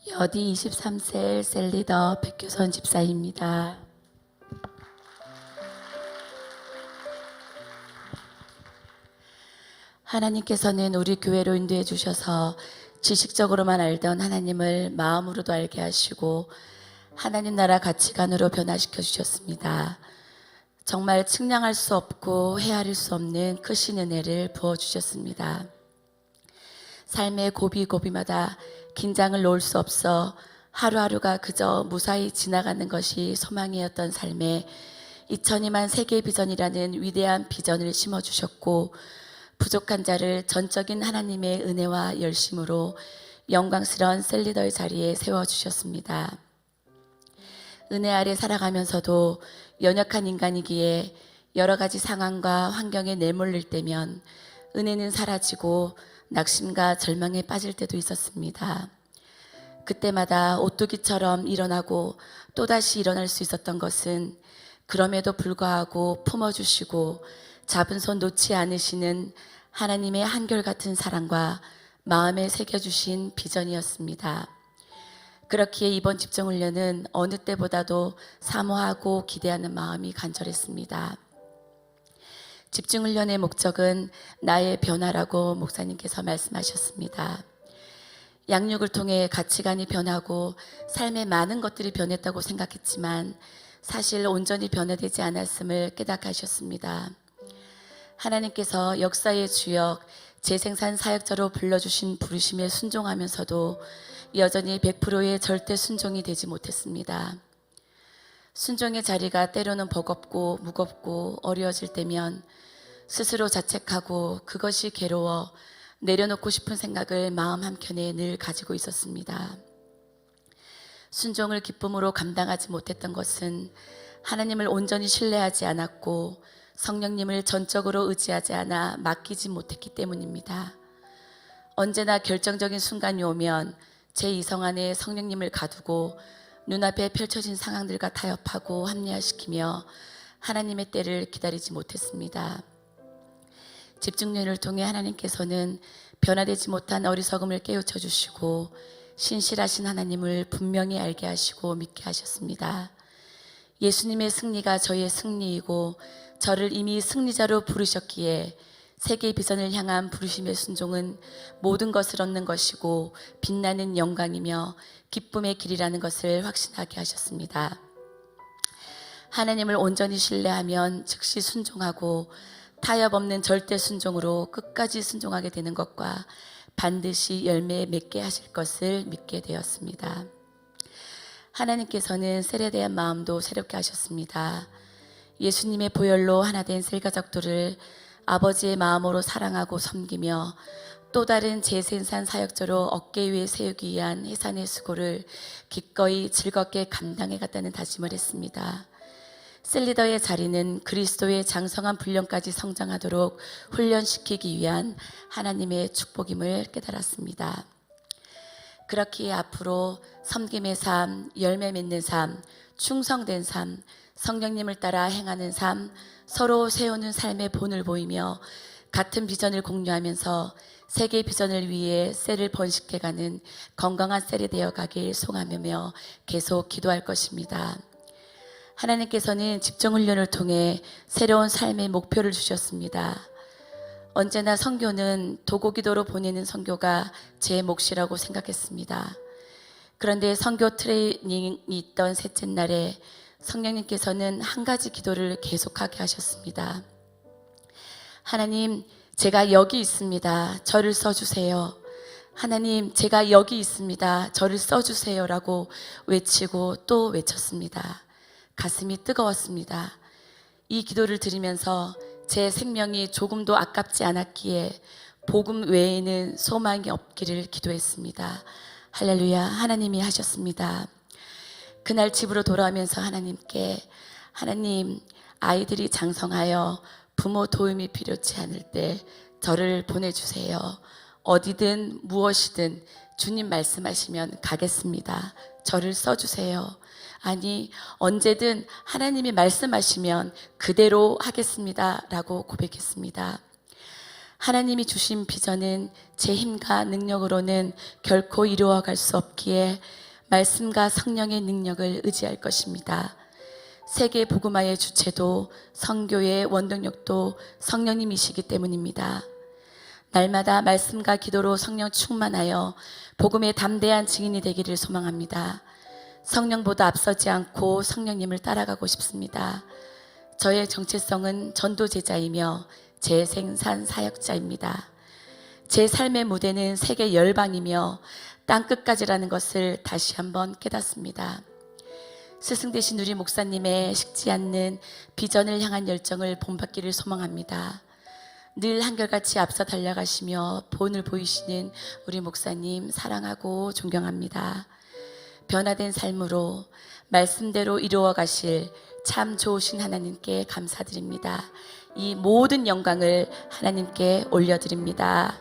여디 23세 셀리더 백교선 집사입니다. 하나님께서는 우리 교회로 인도해 주셔서 지식적으로만 알던 하나님을 마음으로도 알게 하시고 하나님 나라 가치관으로 변화시켜 주셨습니다. 정말 측량할 수 없고 헤아릴 수 없는 크신 은혜를 부어주셨습니다. 삶의 고비고비마다 긴장을 놓을 수 없어 하루하루가 그저 무사히 지나가는 것이 소망이었던 삶에 2002만 세계 비전이라는 위대한 비전을 심어주셨고 부족한 자를 전적인 하나님의 은혜와 열심으로 영광스러운 셀리더의 자리에 세워주셨습니다. 은혜 아래 살아가면서도 연약한 인간이기에 여러 가지 상황과 환경에 내몰릴 때면 은혜는 사라지고 낙심과 절망에 빠질 때도 있었습니다. 그때마다 오뚜기처럼 일어나고 또다시 일어날 수 있었던 것은 그럼에도 불구하고 품어주시고 잡은 손 놓지 않으시는 하나님의 한결같은 사랑과 마음에 새겨주신 비전이었습니다. 그렇기에 이번 집중훈련은 어느 때보다도 사모하고 기대하는 마음이 간절했습니다. 집중훈련의 목적은 나의 변화라고 목사님께서 말씀하셨습니다. 양육을 통해 가치관이 변하고 삶의 많은 것들이 변했다고 생각했지만 사실 온전히 변화되지 않았음을 깨닫게 하셨습니다. 하나님께서 역사의 주역, 재생산 사역자로 불러주신 부르심에 순종하면서도 여전히 100%의 절대 순종이 되지 못했습니다. 순종의 자리가 때로는 버겁고 무겁고 어려워질 때면 스스로 자책하고 그것이 괴로워 내려놓고 싶은 생각을 마음 한켠에 늘 가지고 있었습니다. 순종을 기쁨으로 감당하지 못했던 것은 하나님을 온전히 신뢰하지 않았고 성령님을 전적으로 의지하지 않아 맡기지 못했기 때문입니다. 언제나 결정적인 순간이 오면 제 이성 안에 성령님을 가두고 눈앞에 펼쳐진 상황들과 타협하고 합리화시키며 하나님의 때를 기다리지 못했습니다. 집중련을 통해 하나님께서는 변화되지 못한 어리석음을 깨우쳐 주시고 신실하신 하나님을 분명히 알게 하시고 믿게 하셨습니다. 예수님의 승리가 저의 승리이고 저를 이미 승리자로 부르셨기에 세계 비전을 향한 부르심의 순종은 모든 것을 얻는 것이고 빛나는 영광이며 기쁨의 길이라는 것을 확신하게 하셨습니다. 하나님을 온전히 신뢰하면 즉시 순종하고 타협 없는 절대 순종으로 끝까지 순종하게 되는 것과 반드시 열매 맺게 하실 것을 믿게 되었습니다. 하나님께서는 셀에 대한 마음도 새롭게 하셨습니다. 예수님의 보혈로 하나 된 셀가족들을 아버지의 마음으로 사랑하고 섬기며 또 다른 재생산 사역자로 어깨 위에 세우기 위한 해산의 수고를 기꺼이 즐겁게 감당해 갔다는 다짐을 했습니다. 셀리더의 자리는 그리스도의 장성한 분량까지 성장하도록 훈련시키기 위한 하나님의 축복임을 깨달았습니다. 그렇기에 앞으로 섬김의 삶, 열매 맺는 삶, 충성된 삶, 성령님을 따라 행하는 삶, 서로 세우는 삶의 본을 보이며 같은 비전을 공유하면서 세계 비전을 위해 셀을 번식해가는 건강한 셀이 되어가길 소망하며 계속 기도할 것입니다. 하나님께서는 집중훈련을 통해 새로운 삶의 목표를 주셨습니다. 언제나 선교는 도구기도로 보내는 선교가 제 몫이라고 생각했습니다. 그런데 선교 트레이닝이 있던 셋째 날에 성령님께서는 한 가지 기도를 계속하게 하셨습니다. 하나님, 제가 여기 있습니다. 저를 써주세요. 하나님, 제가 여기 있습니다. 저를 써주세요. 라고 외치고 또 외쳤습니다. 가슴이 뜨거웠습니다. 이 기도를 들으면서 제 생명이 조금도 아깝지 않았기에 복음 외에는 소망이 없기를 기도했습니다. 할렐루야. 하나님이 하셨습니다. 그날 집으로 돌아오면서 하나님께, 하나님, 아이들이 장성하여 부모 도움이 필요치 않을 때 저를 보내주세요. 어디든 무엇이든 주님 말씀하시면 가겠습니다. 저를 써주세요. 아니, 언제든 하나님이 말씀하시면 그대로 하겠습니다. 라고 고백했습니다. 하나님이 주신 비전은 제 힘과 능력으로는 결코 이루어갈 수 없기에 말씀과 성령의 능력을 의지할 것입니다. 세계 복음화의 주체도 선교의 원동력도 성령님이시기 때문입니다. 날마다 말씀과 기도로 성령 충만하여 복음의 담대한 증인이 되기를 소망합니다. 성령보다 앞서지 않고 성령님을 따라가고 싶습니다. 저의 정체성은 전도제자이며 재생산 사역자입니다. 제 삶의 무대는 세계 열방이며 땅끝까지라는 것을 다시 한번 깨닫습니다. 스승 되신 우리 목사님의 식지 않는 비전을 향한 열정을 본받기를 소망합니다. 늘 한결같이 앞서 달려가시며 본을 보이시는 우리 목사님 사랑하고 존경합니다. 변화된 삶으로 말씀대로 이루어 가실 참 좋으신 하나님께 감사드립니다. 이 모든 영광을 하나님께 올려드립니다.